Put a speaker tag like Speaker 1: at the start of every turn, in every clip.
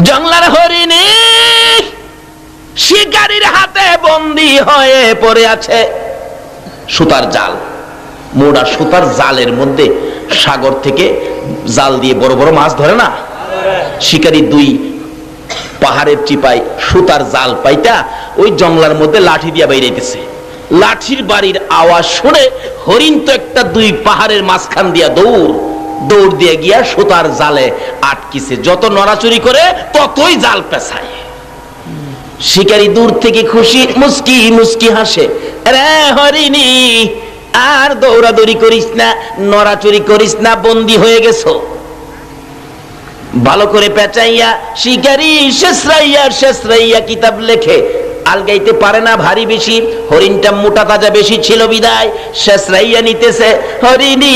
Speaker 1: জংলার হরিণী শিকারীর হাতে বন্দী হয়ে পড়ে আছে। সুতার জাল, মোড়া সুতার জালের মধ্যে সাগর থেকে জাল দিয়ে বড় বড় মাছ ধরে না, শিকারী দুই পাহাড়ের চিপায় সুতার জাল পাইটা ওই জংলার মধ্যে লাঠি দিয়া বাইরেছে। লাঠির বাড়ির আওয়াজ শুনে হরিণ তো একটা দুই পাহাড়ের মাঝখান দিয়া দৌড় দিয়ে গিয়া সুতার জালে আটকিছে। যত নড়াচুরি করে ততই জাল পেছায়। শিকারী দূর থেকে খুশি মুস্কি মুস্কি হাসে, রে হরিণী আর দৌড়াদৌড়ি করিস না, নড়াচুরি করিস না, বন্দী হয়ে গেছো। ভালো করে পেঁচাইয়া শিকারী শেষরাইয়া কিতাব লেখে। আলগাইতে পারে না ভারী বেশি, হরিণটা মোটা তাজা বেশি ছিল বিদায় শেষরাইয়া নিতেছে। হরিণী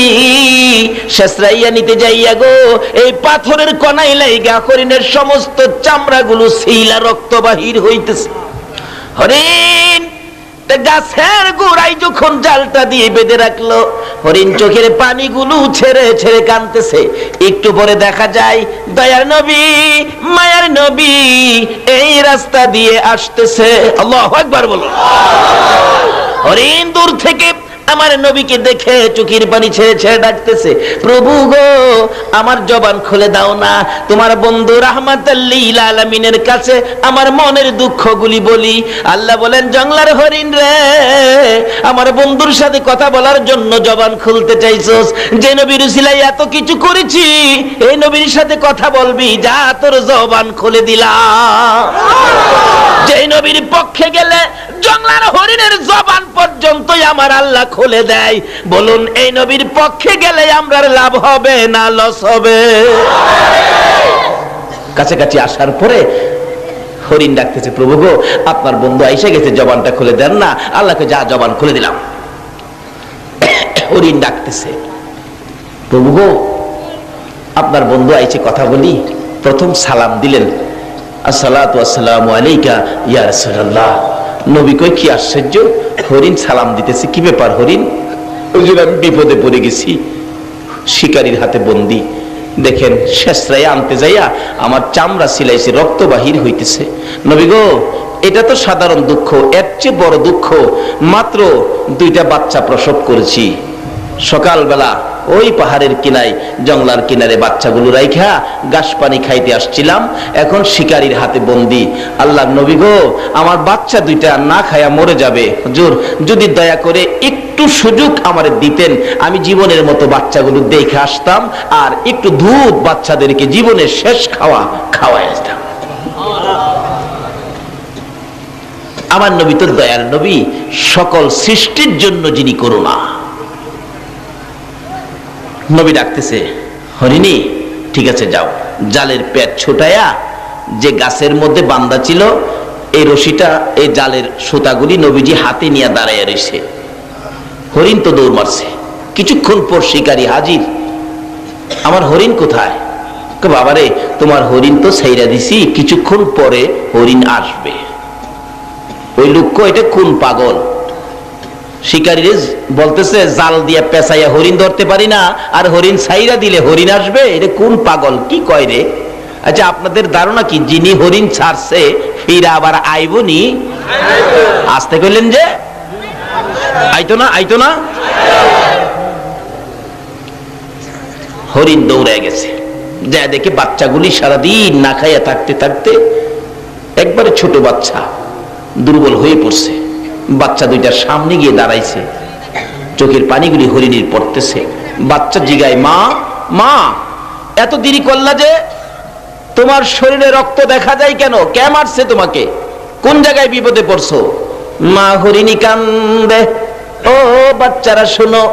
Speaker 1: শেষরাইয়া নিতে যাইয়া গো এই পাথরের কণাই লাইগা হরিণের সমস্ত চামড়াগুলো ছিলা রক্ত বাহির হইতেছে। হরিণ গাছের গোড়ায় যখন জালটা দিয়ে বেঁধে রাখলো, হরিণ চোখের পানিগুলো ছেড়ে ছেড়ে কাঁদতেছে। একটু পরে দেখা যায় দয়ার নবী মায়ার নবী এই রাস্তা দিয়ে আসতেছে। আল্লাহু আকবার বলুন। হরিণ দূর থেকে আমার নবীকে দেখে চোখের পানি ছেড়ে ছেড়ে ডাকতেছে, প্রভু গো আমার জবান খুলে দাও না, তোমার বন্ধু রাহমাতাল লিল আলামিনের কাছে আমার মনের দুঃখগুলি বলি। আল্লাহ বলেন, জংলার হরিণ রে, আমার বন্ধুর সাথে কথা বলার জন্য জবান খুলতে চাইছস, যে নবীর উসিলায় এত কিছু করেছি, এই নবীর সাথে কথা বলবি, যা তোর জবান খুলে দিলাম। যে নবীর পক্ষে গেলে জংলার হরিণের জবান পর্যন্তই আমার আল্লাহ খুলে দেয়। বলুন এই নবীর পক্ষে গেলে আমরা লাভ হবে না লস হবে? কাছাকাছি আসার পরে হরিণ ডাকতেছে, প্রভু গো আপনার বন্ধু আইসা গেছে, জবানটা খুলে দেন না। আল্লাহকে যা জবান খুলে দিলাম। হরিণ ডাকতেছে, প্রভু গো আপনার বন্ধু আইছে, কথা বলি। প্রথম সালাম দিলেন, আসসালাতু আসসালামু আলাইকা ইয়া রাসূলুল্লাহ। নবী কই কি আশ্চর্য, হরিণ সালাম দিতেছে, কি ব্যাপার হরিণ? হুজুর আমি বিপদে পড়ে গেছি, শিকারীর হাতে বন্দী। দেখেন শেষরায় আনতে যাইয়া আমার চামড়া সিলাইছে, রক্ত বাহির হইতেছে। নবী গো এটা তো সাধারণ দুঃখ, এর চেয়ে বড় দুঃখ, মাত্র 2টা বাচ্চা প্রসব করেছি। সকালবেলা ওই পাহাড়ের কিনায় জংলার কিনারে বাচ্চাগুলো রাইখা ঘাস পানি খাইতে আসছিলাম, এখন শিকারীর হাতে বন্দী। আল্লাহর নবী গো আমার বাচ্চা 2টা না খায়া মরে যাবে, হুজুর যদি দয়া করে একটু সুযোগ আমারে দিতেন, আমি জীবনের মতো বাচ্চাগুলো দেখে আসতাম, আর একটু দুধ বাচ্চাদেরকে জীবনের শেষ খাওয়াই আসতাম। আমার নবী তো দয়ার নবী, সকল সৃষ্টির জন্য যিনি করুণা। নবী ডাকতেছে, হরিণী ঠিক আছে যাও, জালের পেট ছোটায়া যে গাছের মধ্যে বান্ধা ছিল এই রশিটা, এই জালের সুতাগুলি নবীজি হাতে নিয়ে দাঁড়াইয়া রয়েছে। হরিণ তো দৌড় মারছে। কিছুক্ষণ পর শিকারী হাজির। আমার হরিণ কোথায়? বাবারে তোমার হরিণ তো ছাইরা দিছি, কিছুক্ষণ পরে হরিণ আসবে। ওই লোক এটা কোন পাগল? শিকারীরে বলতেছে জাল দিয়ে পেঁচাইয়া হরিণ ধরতে পারি না, আর হরিণ ছাইরা দিলে হরিণ আসবে, এটা কোন পাগল কি কয় রে? আচ্ছা আপনাদের ধারণা কি যিনি হরিণ ছাড়ছে ফিরা আবার আইবনি? আসতে কইলেন যে আইতো না। হরিণ দৌড়ে গেছে, যা দেখে বাচ্চাগুলি সারাদিন না খাইয়া থাকতে থাকতে একবারে ছোট বাচ্চা দুর্বল হয়ে পড়ছে। বাচ্চা 2টার সামনে গিয়ে দাঁড়াইছে, চোখের পানিগুলি হরিণীর পড়তেছে। বাচ্চা জিগায়, মা মা এত দেরি করলা যে, তোমার শরীরে রক্ত দেখা যায় কেন? কে মারছে তোমাকে? কোন জায়গায় বিপদে পড়ছো? মা হরিণী কান্দে। ও বাচ্চারা শোনো,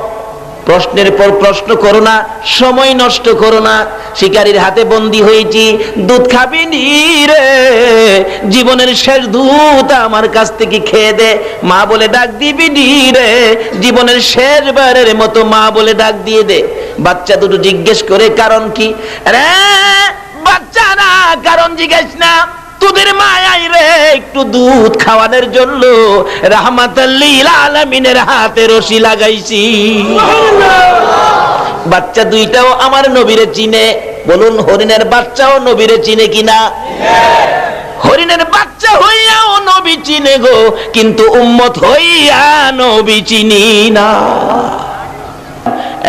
Speaker 1: প্রশ্নের পর প্রশ্ন করো না, সময় নষ্ট করো না। শিকারীর হাতে বন্দী হয়েছি, দুধ খাবি নি রে, জীবনের শেষ দুধ আমার কাছ থেকে খেয়ে দে, মা বলে ডাক দিবি নি রে, জীবনের শেষবারের মতো মা বলে ডাক দিয়ে দে। বাচ্চা দুটো জিজ্ঞেস করে কারণ কি? রে বাচ্চারা কারণ জিজ্ঞেস না, তোদের মায়াই রে একটু দুধ খাওয়ানোর জন্য রাহমাতাল লিল আলামিনের হাতে রশি লাগাইছি। বাচ্চা 2টাও আমার নবীরে চিনে, বলুন হরিণের বাচ্চাও নবীরে চিনে কিনা? হরিণের বাচ্চা হইয়াও নবী চিনে গো, কিন্তু উম্মত হইয়া নবী চিনি না।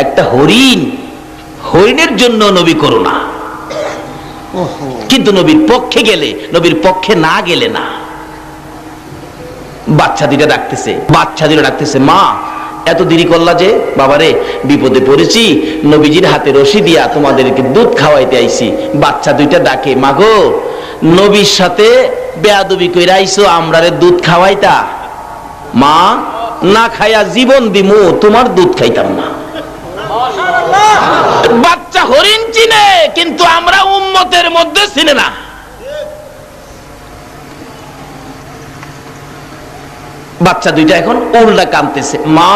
Speaker 1: একটা হরিণের জন্য নবী করুণা, কিন্তু নবীর পক্ষে গেলে, নবীর পক্ষে না গেলে না। বাচ্চা দুইটা ডাকতেছে, মা এত দেরি করলা যে? বাবারে বিপদে পড়েছি, নবীজির হাতে রশি দিয়া তোমাদেরকে দুধ খাওয়াইতে আইছি। বাচ্চা দুইটা ডাকে, মা গো নবীর সাথে বেয়াদবি কইরা আইছো, আমরারে দুধ খাওয়াইতা? মা না খাইয়া জীবন দিমু, তোমার দুধ খাইতাম না। বাচ্চা হরিণ চিনে, কিন্তু আমরা উম্মতের মধ্যে চিনে না। বাচ্চা দুইটা এখন উল্টা কাঁদতেছে, মা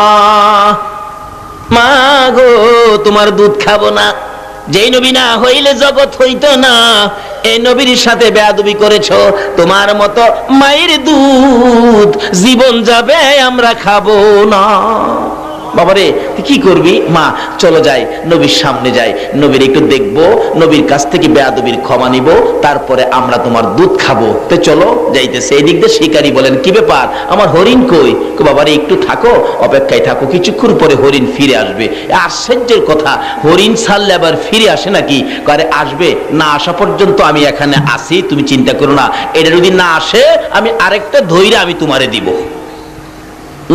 Speaker 1: গো তোমার দুধ খাবো না। যেই নবী না হইলে জগৎ হইতো না, এই নবীর সাথে বেয়াদবি করেছো, তোমার মতো মায়ের দুধ জীবন যাবে, আমরা খাবো না। বাবারে তুই কি করবি? মা চলো যাই, নবীর সামনে যাই, নবীর একটু দেখবো, নবীর কাছ থেকে বেয়াদবির ক্ষমা নিব, তারপরে আমরা তোমার দুধ খাবো। তো চলো যাইতেছে। এই দিক দিয়ে শিকারী বলেন, কি ব্যাপার আমার হরিণ কই? বাবারে একটু থাকো, অপেক্ষায় থাকো, কিছুক্ষণ পরে হরিণ ফিরে আসবে। আশ্চর্যের কথা, হরিণ ছাড়লে আবার ফিরে আসে নাকি? আরে আসবে, না আসা পর্যন্ত আমি এখানে আসি, তুমি চিন্তা করো না। এটা যদি না আসে আমি আরেকটা ধইরা আমি তোমারে দিব।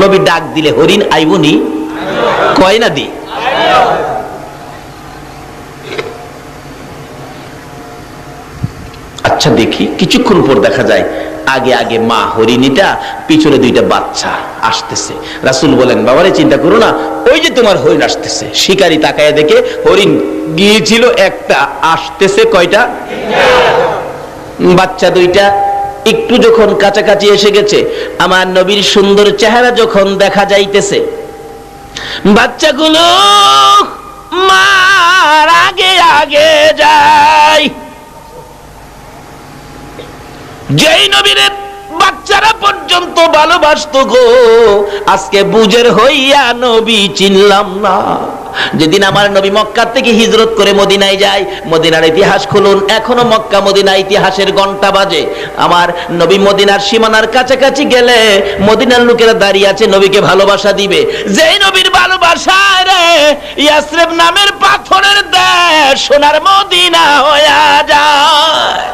Speaker 1: নবী ডাক দিলে হরিণ আইবনি? কয় না দি। আচ্ছা দেখি, কিছুক্ষণ পর দেখা যায় আগে আগে মা হরিণীটা, পিছনে দুইটা বাচ্চা আসতেছে। রাসূল বলেন, বাবারে চিন্তা করো না, ওই যে তোমার হরিণ আসতেছে। শিকারী তাকায় দেখে হরিণ গিয়েছিল একটা, আসতেছে কয়টা? বাচ্চা দুইটা একটু যখন কাছাকাছি এসে গেছে, আমার নবীর সুন্দর চেহারা যখন দেখা যাইতেছে, বাচ্চাগুলো মার আগে আগে যায়। যেই নবীর বাচ্চারা পর্যন্ত ভালোবাসতো গো, আজকে বুঝের হইয়া নবী চিনলাম না। যেদিন আমার নবী মক্কা থেকে হিজরত করে মদিনায় যায়, মদিনার ইতিহাস খুলুন, এখনো মক্কা মদিনা ইতিহাসের ঘন্টা বাজে। আমার নবী মদিনার সীমানার কাছাকাছি গেলে মদিনার লোকেরা দাঁড়িয়ে আছে নবীকে ভালোবাসা দিবে। যেই নবীর ভালোবাসায় রে ইয়াসরিব নামের পাথরের দেশ সোনার মদিনা হইয়া যায়।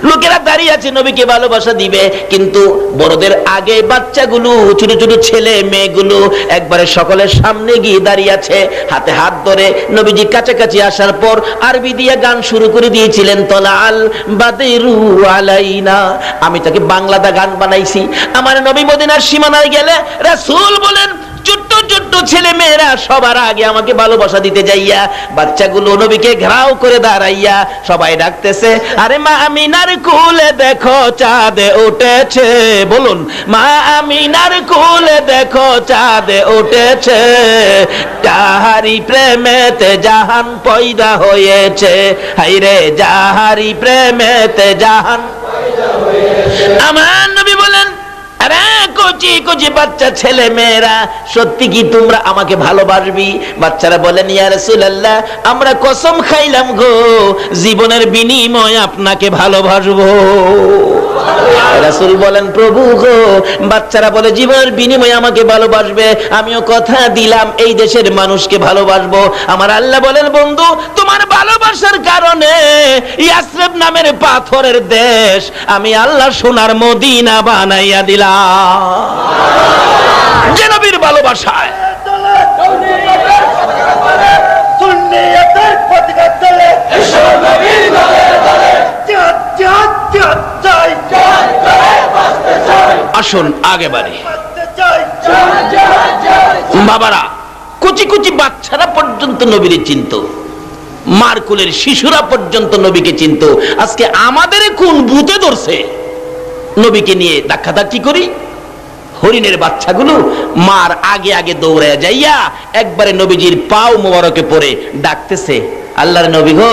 Speaker 1: লোকেরা দাঁড়িয়ে আছে নবীকে ভালোবাসা দিবে, কিন্তু বড়দের আগে বাচ্চাগুলো, ছোট ছোট ছেলে মেয়েগুলো একবারে সকলের সামনে গিয়ে দাঁড়িয়ে আছে, হাতে হাত ধরে। নবীজি কাছাকাছি আসার পর আরবি দিয়ে গান শুরু করে দিয়েছিলেন, তলাল বাদরু আলাইনা। আমি তাকে বাংলাতে গান বানাইছি। আমার নবী মদিনার সীমানায় গেলে রাসূল বলেন, ছোট্ট ছোট্ট ছেলে মেয়েরা সবার আগে আমাকে ভালোবাসা দিতে যাইয়া, বাচ্চাগুলো নবীকে ঘেরাও করে দাঁড়াইয়া সবাই ডাকতেছে, আরে মা আমিনার কোলে দেখো চাঁদ উঠেছে। বলুন, মা আমিনার কোলে দেখো চাঁদ উঠেছে, যাহারি প্রেমেতে জাহান পয়দা হয়েছে। হাইরে যাহারি প্রেমেতে জাহান পয়দা হয়েছে। আমার নবী বলেন, আরে কচি কচি বাচ্চা ছেলে মেয়েরা, সত্যি কি তোমরা আমাকে ভালোবাসবি? বাচ্চারা বলেন, ইয়া রাসূলুল্লাহ, আমরা কসম খাইলাম গো, জীবনের বিনিময়ে আপনাকে ভালোবাসবো। রাসূল বলেন, প্রভু গো, বাচ্চারা বলে জীবনের বিনিময়ে আমাকে ভালোবাসবে, আমিও কথা দিলাম এই দেশের মানুষকে ভালোবাসবো। আমার আল্লাহ বলেন, বন্ধু তোমার ভালোবাসার কারণে ইয়াসরিব নামের পাথরের দেশ আমি আল্লাহ সোনার মদিনা বানাইয়া দিলাম। যে নবীর ভালোবাসায় আসুন আগে বাড়ি। বাবারা, কুচি কুচি বাচ্চারা পর্যন্ত নবীরে চিনত, মার কোলের শিশুরা পর্যন্ত নবীকে চিনত। আজকে আমাদের কোন ভূতে ধরছে নবীকে নিয়ে ধাক্কাধাক্কি করি? হরিণের বাচ্চাগুলো মার আগে আগে দৌড়ে যাইয়া একবারে নবীজির পাও মোবারকে পড়ে ডাকতেছে, আল্লাহর নবী গো,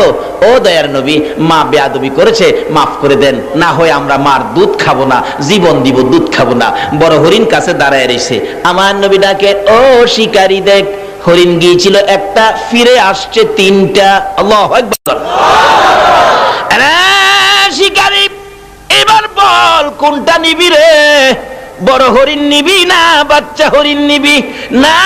Speaker 1: ও দয়ার নবী, মা বেয়াদবি করেছে, মাফ করে দেন, না হয় আমরা মার দুধ খাবো না, জীবন দিব, দুধ খাবো না। বড় হরিণ কাছে দাঁড়ায় রয়েছে। আমার নবী ডাকে, ও শিকারী দেখ, হরিণ গিয়েছিল একটা, ফিরে আসছে 3টা। আল্লাহু আকবার। আরে শিকারী, এবার বল কোনটা নিবি রে? বড় হরিণ নিবি না বাচ্চা হরিণ নিবি? না,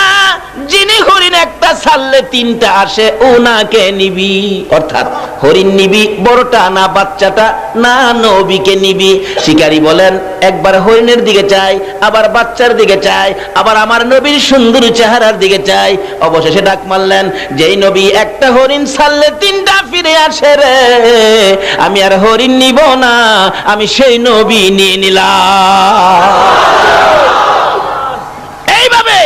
Speaker 1: যিনি হরিণ একটা ছাড়লে 3টা আসে ওনাকে নিবি। অর্থাৎ হরিণ নিবি বড়টা না বাচ্চাটা, না নবীকে নিবি। শিকারী বলেন একবার হরিণের দিকে চাই, আবার বাচ্চার দিকে চাই, আবার আমার নবীর সুন্দর চেহারার দিকে চাই। অবশেষে ডাক মারলেন, যেই নবী একটা হরিণ ছাড়লে 3টা ফিরে আসে রে, আমি আর হরিণ নিব না, আমি সেই নবী নিয়ে নিলাম। এইভাবে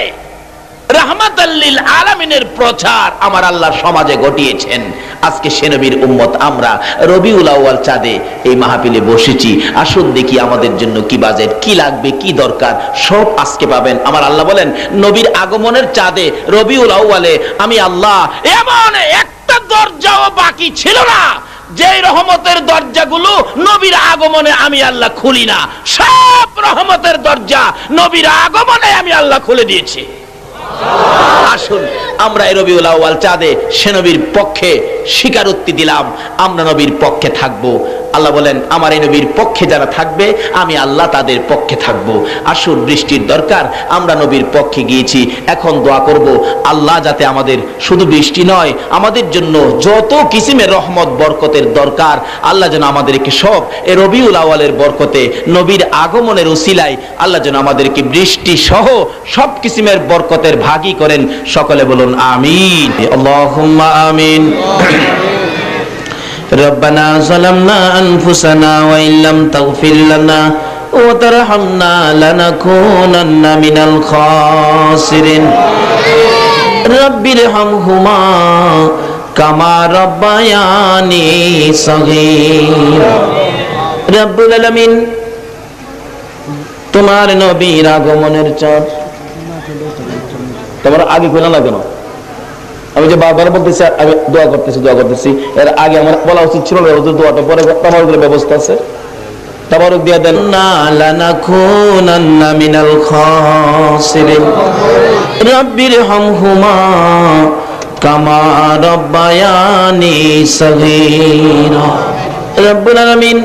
Speaker 1: রাহমাতাল লিল আলামিনের প্রচার আমার আল্লাহ সমাজে ঘটিয়েছেন। আজকে সে নবীর উম্মত আমরা রবিউল আউয়াল চাঁদে এই মাহফিলে বসেছি। আসুন দেখি আমাদের জন্য কি বাজেট, কি লাগবে, কি দরকার, সব আজকে পাবেন। আমার আল্লাহ বলেন, নবীর আগমনের চাঁদে রবিউল আউয়ালে আমি আল্লাহ এমন একটা দরজাও বাকি ছিল না যে রহমতের দরজাগুলো নবীর আগমনে আমি আল্লাহ খুলি না। সব রহমতের দরজা নবীর আগমনে আমি আল্লাহ খুলে দিয়েছি। আসুন আমরা এই রবিউল আউয়াল চাঁদে সে নবীর পক্ষে স্বীকারোক্তি দিলাম, আমরা নবীর পক্ষে থাকবো। আল্লাহ বলেন, আমার এই নবীর পক্ষে যারা থাকবে আমি আল্লাহ তাদের পক্ষে থাকবো। আসুন, বৃষ্টির দরকার, আমরা নবীর পক্ষে গিয়েছি, এখন দোয়া করব আল্লাহ যাতে আমাদের শুধু বৃষ্টি নয়, আমাদের জন্য যত কিসিমের রহমত বরকতের দরকার আল্লাহ যেন আমাদেরকে সব এই রবিউল আউয়ালের বরকতে নবীর আগমনের উসিলায় আল্লাহ যেন আমাদেরকে বৃষ্টি সহ সব কিসিমের বরকতের ভাগী করেন। সকলে বলুন আমিন। আল্লাহুম্মা আমিন। ربنا ظلمنا أنفسنا وإن لم تغفر لنا وترحمنا لنكونن من الخاسرين رب ارحمهما كما ربياني صغيرا রব্বুল আলামিন, তোমার নবীর আগমনের চাঁদ, তোমার আগে কইলা না কেন? আমি যে বারবার বলতেছি আমি দোয়া করতেছি, এর আগে আমার বলা উচিত ছিল না, দোয়াটা পরে তাবারুকের ব্যবস্থা আছে, তাবারুক দিয়ে দেন। না লানাকুনান্না মিনাল খাসিরিন রাব্বিরহামহুমা কামা রাব্বায়ানি সাগীরা। রব্বুল আলামিন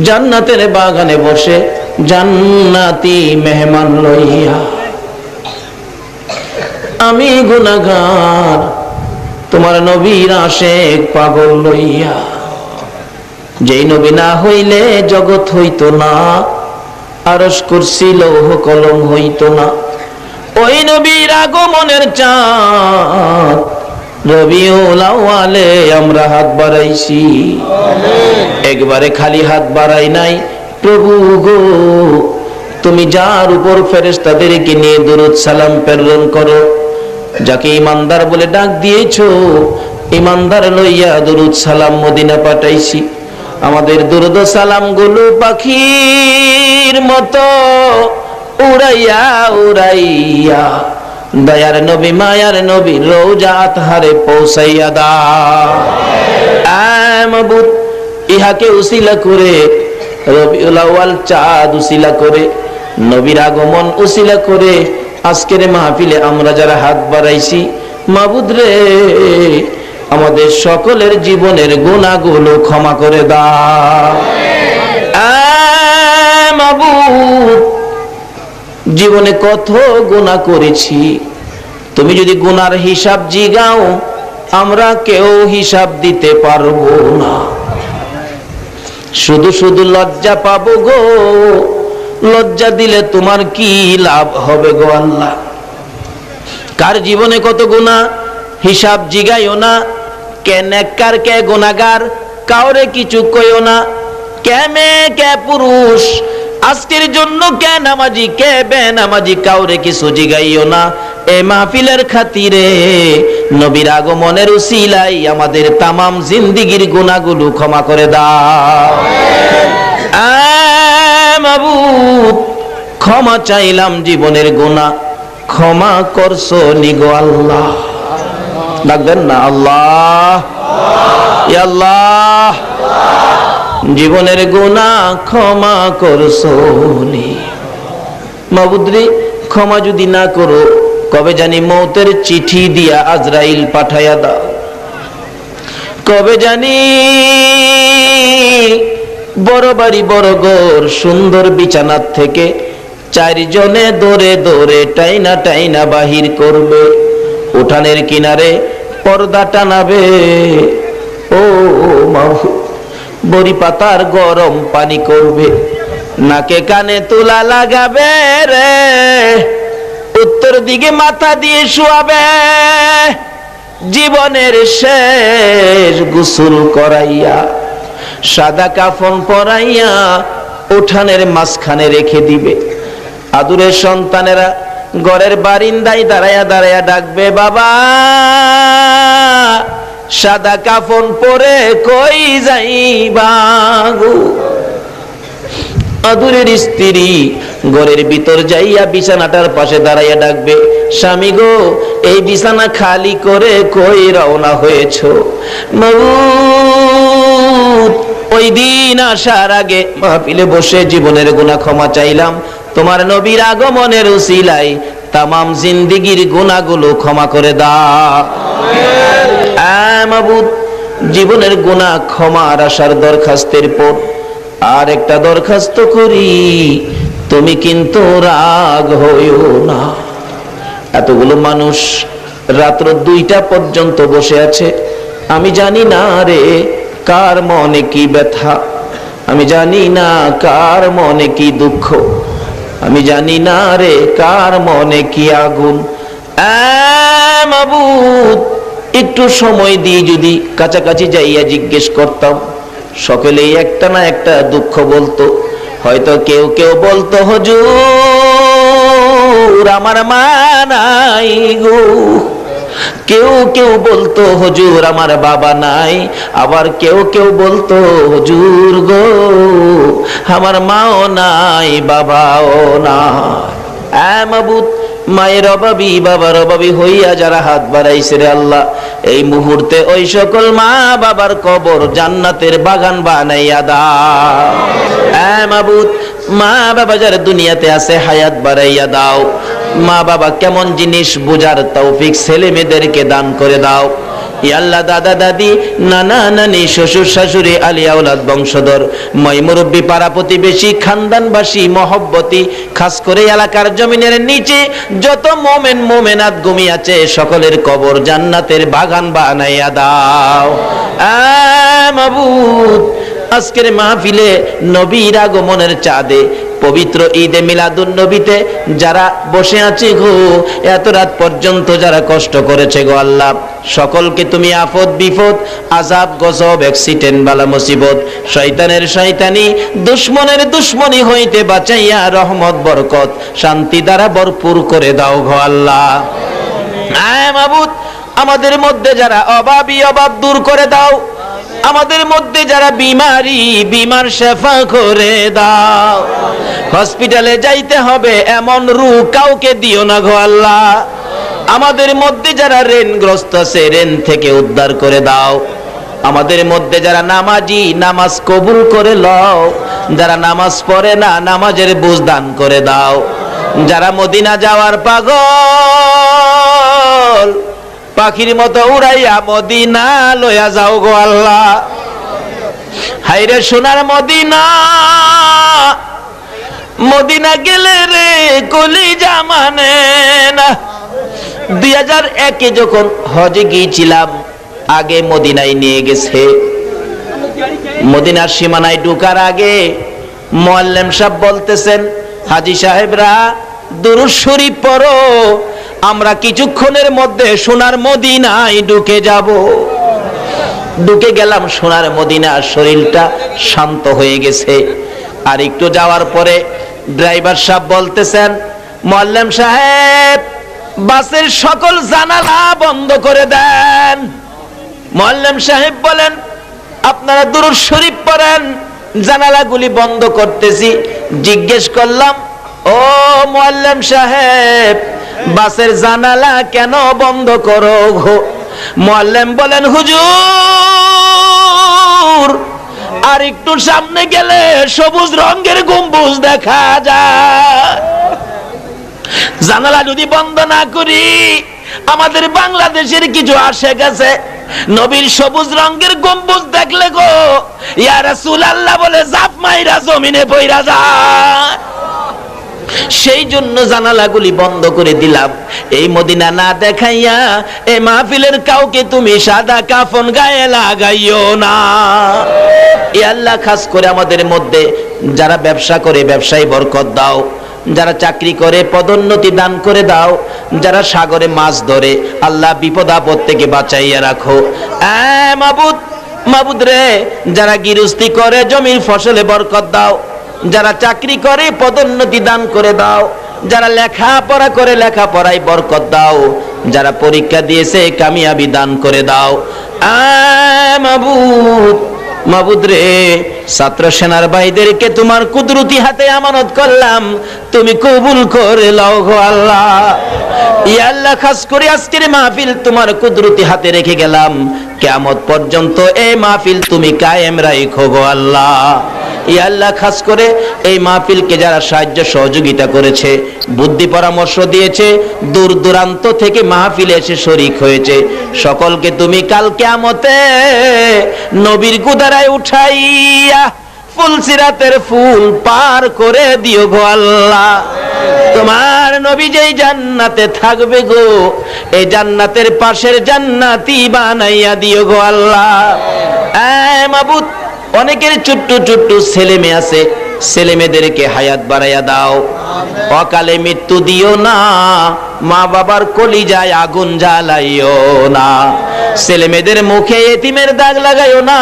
Speaker 1: জান্নাতের বাগানে বসে জান্নাতি মেহমান লইয়া, আমি গুনাহগার তোমার নবীর আশিক পাগল লইয়া, যেই নবী না হইলে জগৎ হইতো না, আরশ কুরসি লৌহ কলম হইতো না, ওই নবীর আগমনের চাঁদ রবিউল আউয়ালে আমরা হাত বাড়াইছি। একবারে খালি হাত বাড়াই নাই, প্রভু গো তুমি যার উপর ফেরেশতাদেরকে নিয়ে দরুদ সালাম প্রেরণ করো, যাকে ইমানদার বলে ডাক দিয়েছো, ইমানদার লইয়া দরুদ সালাম মদিনা পাঠাইছি। আমাদের দরুদ সালাম গুলো পাখির মতো উড়াইয়া উড়াইয়া দয়ার নবী মায়ার নবী রওজা আতহারে পৌঁছাইয়া দাও। আয় মাবুদ, ইহাকে উসিলা করে রবিউল আউয়াল চাঁদ উসিলা করে নবীর আগমন উসিলা করে আজকের মাহফিলে আমরা যারা হাত বাড়াইছি, মাবুদ রে আমাদের সকলের জীবনের গুনাহগুলো ক্ষমা করে দাও। মাবুদ, জীবনে কত গুনাহ করেছি, তুমি যদি গুনার হিসাব জিগাও আমরা কেউ হিসাব দিতে পারবো না। শুধু শুধু লজ্জা পাবো গো, লজ্জা দিলে তোমার কি লাভ হবে গো আল্লাহ? কার জীবনে কত গুনাহ হিসাব জিগাইও না, কে নেককার কে গুনাহগার কাউরে কিছু কইও না, কে মেয়ে কে পুরুষ, আজকের জন্য কে নামাজি কে বেনামাজি কাউরে কিছু জিগাইও না। এই মাহফিলের খাতিরে নবীর আগমনের উসিলাই আমাদের তামাম জিন্দেগীর গুনাহগুলো ক্ষমা করে দাও। মাবুদ, ক্ষমা চাইলাম জীবনের গুনাহ, ক্ষমা করছো নিগো আল্লাহ। ডাকবেন না আল্লাহ, ইয়া আল্লাহ, জীবনের গুনাহ ক্ষমা করছো নি। মাবুদ রে, ক্ষমা যদি না করো কবে জানি মৌতের চিঠি দিয়া আজরাইল পাঠাইয়া দাও, কবে জানি বড় বাড়ি বড় ঘর সুন্দর বিছানার থেকে চারজনে দৌড়ে দৌড়ে টাইনা টাইনা বাহির করবে, উঠানের কিনারে পর্দা টানাবে। ও মাহবুব, বড়ি পাতার গরম পানি করবে, নাকে কানে তুলা লাগাবে রে, উত্তর দিকে মাথা দিয়ে শুয়াবে, জীবনের শেষ গোসল করাইয়া সাদা কাফন পরাইয়া উঠানের মাঝখানে রেখে দিবে। আদুরের সন্তানেরা ঘরের বারিন্দায় দাঁড়ায়া দাঁড়ায়া ডাকবে, বাবা সাদা কাফন পরে কই যাইবা গো। আদুরের স্ত্রী ঘরের ভিতর যাইয়া বিছানাটার পাশে দাঁড়াইয়া ডাকবে, স্বামী গো এই বিছানা খালি করে কই রওনা হয়েছো? মাবুদ, ওই দিন আসার আগে মাহফিলে বসে জীবনের গুনাহ ক্ষমা চাইলাম, তোমার নবীর আগমনের উসিলায় তামাম জিন্দেগীর গুনাহগুলো ক্ষমা করে দাও। মাবুদ, জীবনের গুনাহ ক্ষমার আশার দরখাস্তের পর আর একটা দরখাস্ত করি, তুমি কিন্তু রাগ হইও না। এতগুলো মানুষ রাত্র 2টা পর্যন্ত বসে আছে, আমি জানি না রে কার মনে কি ব্যথা, আমি জানি না কার মনে কি দুঃখ, আমি জানি না রে কার মনে কি আগুন। মাবুদ, একটু সময় দিয়ে যদি কাছাকাছি যাইয়া জিজ্ঞেস করতাম, সকলেই একটা না একটা দুঃখ বলতো। হয়তো কেউ কেউ বলতো, হুজুর আমার মা নাই গো, কেউ কেউ বলতো হুজুর আমার বাবা নাই, আবার কেউ কেউ বলতো হুজুর গো আমার মাও নাই বাবাও নাই। মাবুদ, মায়ের অভাবী বাবার অভাবী হইয়া যারা হাত বাড়াইছে রে আল্লাহ, এই মুহূর্তে ওই সকল মা বাবার কবর জান্নাতের বাগান বানাইয়া দাও। মাবুদ, মা বাবা যারা দুনিয়াতে আছে হায়াত বাড়াইয়া দাও। মা বাবা কেমন জিনিস বুঝার তৌফিক ছেলে মেয়েদেরকে দান করে দাও। ইয়া আল্লাহ, দাদা দাদি নানা নানি শ্বশুর শাশুড়ি আলিয়া আওলাদ বংশধর মই মুরব্বী পাড়া প্রতিবেশী খানদানবাসী মহব্বতী, খাস করে এলাকার জমিনের নিচে যত মোমেন মোমেনাত ঘুমিয়ে আছে সকলের কবর জান্নাতের বাগান বানাইয়া দাও। মাবুদ, আজকের মাহফিলে নবীর আগমনের চাঁদে পবিত্র ঈদে মিলাদুন নবীতে যারা বসে আছে গো, এত রাত পর্যন্ত যারা কষ্ট করেছে গো আল্লাহ, সকলকে তুমি আফত বিপদ আযাব গজব অ্যাক্সিডেন্ট বালা মুসিবত শয়তানের শয়তানি দুশমনের দুশমনি হইতে বাঁচাইয়া রহমত বরকত শান্তি দ্বারা ভরপুর করে দাও গো আল্লাহ। মাবুদ, আমাদের মধ্যে যারা অভাবী অভাব দূর করে দাও, আমাদের মধ্যে যারা বিমারি বিমার শেফা করে দাও। হসপিটালে যাইতে হবে এমন রোগ কাউকে দিও না গো আল্লাহ। আমাদের মধ্যে যারা ঋণগ্রস্ত আছে ঋণ থেকে উদ্ধার করে দাও। আমাদের মধ্যে যারা নামাজি নামাজ কবুল করে লও, যারা নামাজ পড়ে না নামাজের বুঝ দান করে দাও। যারা মদিনা যাওয়ার পাগল পাখির মতো উড়াইয়া মদিনা লইয়া যাও গো আল্লাহ। হাইরে সোনার মদিনা, মদিনা গেলে রে কলিজা মানে না। 2001-এ যখন হজে গিয়েছিলাম, আগে মদিনায় নিয়ে গেছে। মদিনার সীমানায় ঢোকার আগে মুআল্লিম সাহেব বলতেছেন, হাজী সাহেবরা দুরূদ শরীফ পড়ো, আমরা কিছুক্ষণের মধ্যে সোনার মদিনায় ঢুকে যাব। ঢুকে গেলাম সোনার মদিনা, শরীরটা শান্ত হয়ে গেছে। আর একটু যাওয়ার পরে ড্রাইভার সাহেব বলতেছেন, মুআল্লিম সাহেব বাসের সকল জানালা বন্ধ করে দেন। মুআল্লিম সাহেব বলেন, আপনারা দুরূদ শরীফ পড়েন, জানালাগুলি বন্ধ করতেছি। জিজ্ঞেস করলাম, ও মুআল্লিম সাহেব বাসের জানালা কেন বন্ধ করো গো? মুআল্লিম বলেন, হুজুর আর একটু সামনে গেলে সবুজ রঙের গম্বুজ দেখা যায়। জানালা যদি বন্ধ না করি, আমাদের বাংলাদেশের কিছু আশেক আছে নবীর সবুজ রঙের গম্বুজ দেখলে গো ইয়া রাসূলুল্লাহ বলে জাপ মাইরা জমিনে পইরা যায়। সেই জন্য জানালাগুলি বন্ধ করে দিলাম। এই মদিনা না দেখাইয়া এই মাহফিলের কাউকে তুমি সাদা কাফন গায়ে লাগাইও না। এ আল্লাহ, খাস করে আমাদের মধ্যে যারা ব্যবসা করে ব্যবসায় বরকত দাও, যারা চাকরি করে পদোন্নতি দান করে দাও, যারা সাগরে মাছ ধরে আল্লাহ বিপদ আপদ থেকে বাঁচাইয়া রাখো। মাবুদ, মাবুদ রে, যারা গৃহস্থী করে জমির ফসলে বরকত দাও, যারা চাকরি করে পদোন্নতি দান করে দাও, যারা লেখাপড়া করে লেখাপড়ায় বরকত দাও, যারা পরীক্ষা দিয়েছে কামিয়াবি দান করে দাও। মাবুদ, মাবুদ রে, ছাত্র সেনার ভাইদেরকে তোমার কুদরতি হাতে আমানত করলাম, তুমি কবুল করে লও গো আল্লাহ। ইয়া আল্লাহ, খাস করে আজকের মাহফিল তোমার কুদরতি হাতে রেখে গেলাম, কিয়ামত পর্যন্ত এই মাহফিল তুমি কায়েম রাখো গো আল্লাহ। ইয়া আল্লাহ, খাস করে এই মাহফিলকে যারা সাহায্য সহযোগিতা করেছে, বুদ্ধি পরামর্শ দিয়েছে, দূর দূরান্ত থেকে মাহফিলে এসে শরীক হয়েছে, সকলকে তুমি কাল কিয়ামতে নবীর কুদারায় উঠাইয়া ফুলসিরাতের ফুল পার করে দিও গো আল্লাহ। তোমার নবী যেই জান্নাতে থাকবে গো, এই জান্নাতের পাশের জান্নাতি বানাইয়া দিও গো আল্লাহ। মাবুদ, অনেকের ছোট্ট ছোট্ট ছেলে মেয়ে আছে, ছেলে মেয়েদেরকে হায়াত বাড়াইয়া দাও, অকালে মৃত্যু দিও না, মা বাবার কলিজায় আগুন জ্বালাইও না, ছেলে মেয়েদের মুখে এতিমের দাগ লাগাইও না,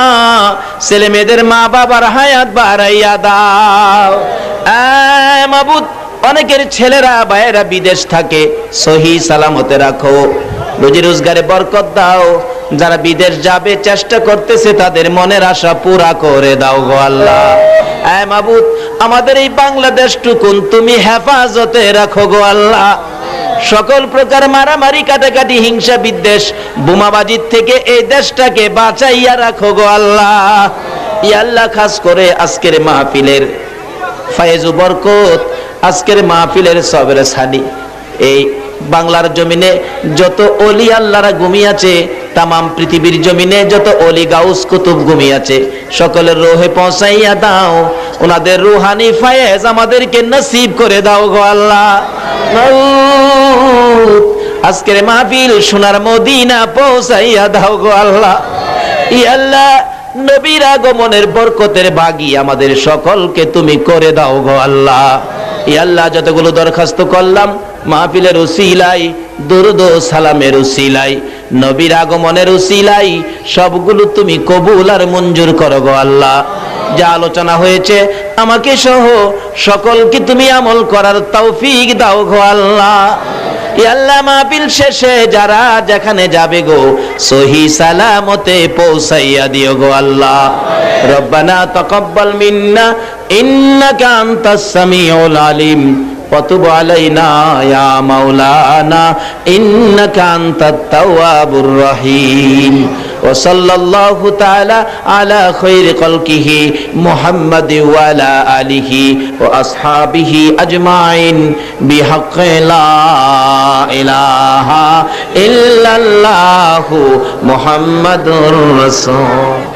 Speaker 1: ছেলে মেয়েদের মা বাবার হায়াত বাড়াইয়া দাও। মাবুদ, অনেকের ছেলেরা ভাইয়েরা বিদেশ থাকে, সহি সালামতে রাখো, রুজি রোজগারে বরকত দাও, যারা বিদেশ যাবে চেষ্টা করতেছে তাদের মনের আশা পুরা করে দাও গো আল্লাহ। মাবুদ, আমাদের এই বাংলাদেশ টুকুন তুমি হেফাজতে রাখো গো আল্লাহ। সকল প্রকার মারামারি, কাটাকাটি, হিংসা বিদ্বেষ, বোমাবাজির থেকে এই দেশটাকে বাঁচাইয়া রাখো গো আল্লাহ। ইয়া আল্লাহ, খাস করে আজকের মাহফিলের ফায়েজ ও বরকত, আজকের মাহফিলের সবের সানি, এই বাংলার জমিনে যত ওলি আল্লাহরা ঘুমিয়েছে, তামাম পৃথিবীর জমিনে যত ওলি গাউস কুতুব ঘুমিয়েছে, সকলের রোহে পৌঁছাইয়া দাও, ওনাদের রুহানি ফায়েজ আমাদেরকে নসিব করে দাও গো আল্লাহ। আজকের মাহফিল সোনার মদিনা পৌঁছাইয়া দাও গো আল্লাহ। ইয়া আল্লাহ, নবীর আগমনের বরকতের বাগী আমাদের সকলকে তুমি করে দাও গো আল্লাহ। ইয়া আল্লাহ, যতগুলো দরখাস্ত করলাম মাহফিলের উসিলাই, দুরুদ ও সালামের উসিলাই, নবীর আগমনের উসিলাই, সবগুলো তুমি কবুল আর মঞ্জুর করো গো আল্লাহ। যা আলোচনা হয়েছে আমাকে সহ সকলকে তুমি আমল করার তৌফিক দাও গো আল্লাহ। ইয়া আল্লাহ, মাহফিল শেষে যারা যেখানে যাবে গো সহি সালামতে পৌঁছাইয়া দিও গো আল্লাহ। রব্বানা তাকাব্বাল মিন্না ইন্নাকা আনতাস সামিউল আলিম ওয়া তুব আলাইনা ইয়া মাওলানা ইন্নাকা আনতাত তাওয়াবুর রহিম। ওয়া সাল্লাল্লাহু তাআলা আলা খায়রি খালকিহি মুহাম্মাদি ওয়া আলা আলিহি ওয়া আসহাবিহি আজমাইন বিহাক্কি লা ইলাহা ইল্লাল্লাহু মুহাম্মাদুর রাসূল।